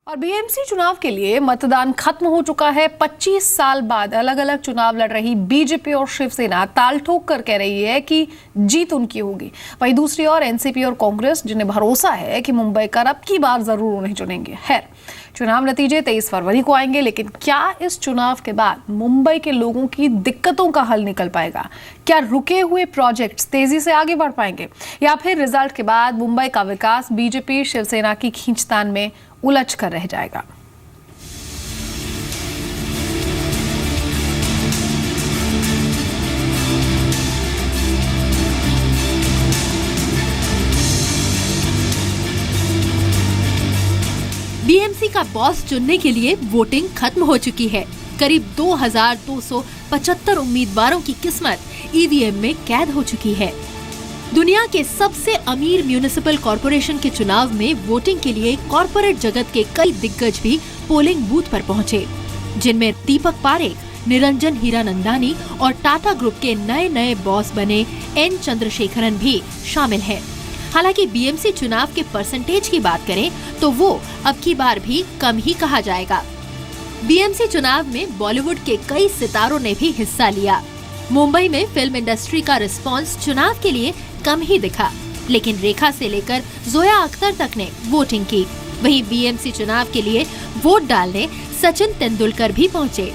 और बीएमसी चुनाव के लिए मतदान खत्म हो चुका है। 25 साल बाद अलग अलग चुनाव लड़ रही बीजेपी और शिवसेना ताल ठोक कर कह रही है कि जीत उनकी होगी। वहीं दूसरी ओर एनसीपी और कांग्रेस, जिन्हें भरोसा है कि मुंबईकर अब की बार जरूर उन्हें चुनेंगे। खैर, चुनाव नतीजे 23 फरवरी को आएंगे, लेकिन क्या इस चुनाव के बाद मुंबई के लोगों की दिक्कतों का हल निकल पाएगा? क्या रुके हुए प्रोजेक्ट्स तेजी से आगे बढ़ पाएंगे, या फिर रिजल्ट के बाद मुंबई का विकास बीजेपी शिवसेना की खींचतान में उलझ कर रह जाएगा? बीएमसी का बॉस चुनने के लिए वोटिंग खत्म हो चुकी है। करीब 2275 उम्मीदवारों की किस्मत ईवीएम में कैद हो चुकी है। दुनिया के सबसे अमीर म्यूनिसिपल कॉरपोरेशन के चुनाव में वोटिंग के लिए कॉरपोरेट जगत के कई दिग्गज भी पोलिंग बूथ पर पहुंचे, जिनमें दीपक पारेख, निरंजन हीरानंदानी और टाटा ग्रुप के नए बॉस बने एन चंद्रशेखरन भी शामिल हैं। हालांकि बीएमसी चुनाव के परसेंटेज की बात करें तो वो अब की बार भी कम ही कहा जाएगा। बीएमसी चुनाव में बॉलीवुड के कई सितारों ने भी हिस्सा लिया। मुंबई में फिल्म इंडस्ट्री का रिस्पांस चुनाव के लिए कम ही दिखा, लेकिन रेखा से लेकर जोया अख्तर तक ने वोटिंग की। वहीं बीएमसी चुनाव के लिए वोट डालने सचिन तेंदुलकर भी पहुंचे।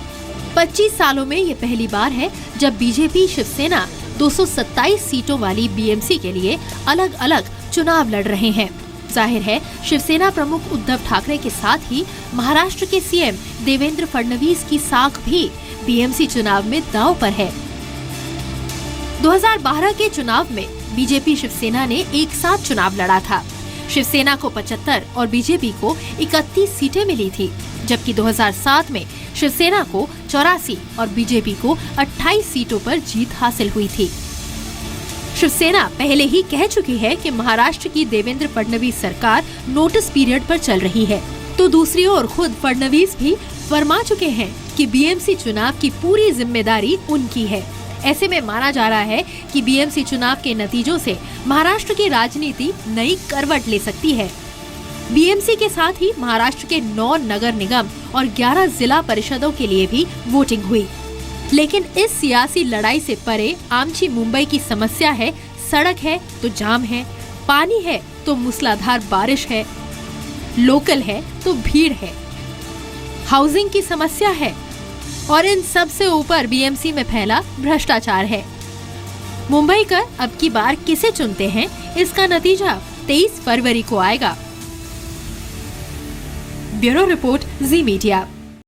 25 सालों में ये पहली बार है जब बीजेपी शिवसेना 227 सीटों वाली बीएमसी के लिए अलग अलग चुनाव लड़ रहे हैं। जाहिर है, शिवसेना प्रमुख उद्धव ठाकरे के साथ ही महाराष्ट्र के सीएम देवेंद्र फडणवीस की साख भी बीएमसी चुनाव में दांव पर है। 2012 के चुनाव में बीजेपी शिवसेना ने एक साथ चुनाव लड़ा था। शिवसेना को 75 और बीजेपी को 31 सीटें मिली थी, जबकि 2007 में शिवसेना को 84 और बीजेपी को 28 सीटों पर जीत हासिल हुई थी। शिवसेना पहले ही कह चुकी है कि महाराष्ट्र की देवेंद्र फडणवीस सरकार नोटिस पीरियड पर चल रही है, तो दूसरी ओर खुद फडणवीस भी फरमा चुके हैं कि बीएमसी चुनाव की पूरी जिम्मेदारी उनकी है। ऐसे में माना जा रहा है कि बीएमसी चुनाव के नतीजों से महाराष्ट्र की राजनीति नई करवट ले सकती है। बीएमसी के साथ ही महाराष्ट्र के 9 नगर निगम और 11 जिला परिषदों के लिए भी वोटिंग हुई। लेकिन इस सियासी लड़ाई से परे आमची मुंबई की समस्या है। सड़क है तो जाम है, पानी है तो मूसलाधार बारिश है, लोकल है तो भीड़ है, हाउसिंग की समस्या है, और इन सब से ऊपर बीएमसी में फैला भ्रष्टाचार है। मुंबई का अब की बार किसे चुनते हैं, इसका नतीजा 23 फरवरी को आएगा। ब्यूरो रिपोर्ट, जी मीडिया।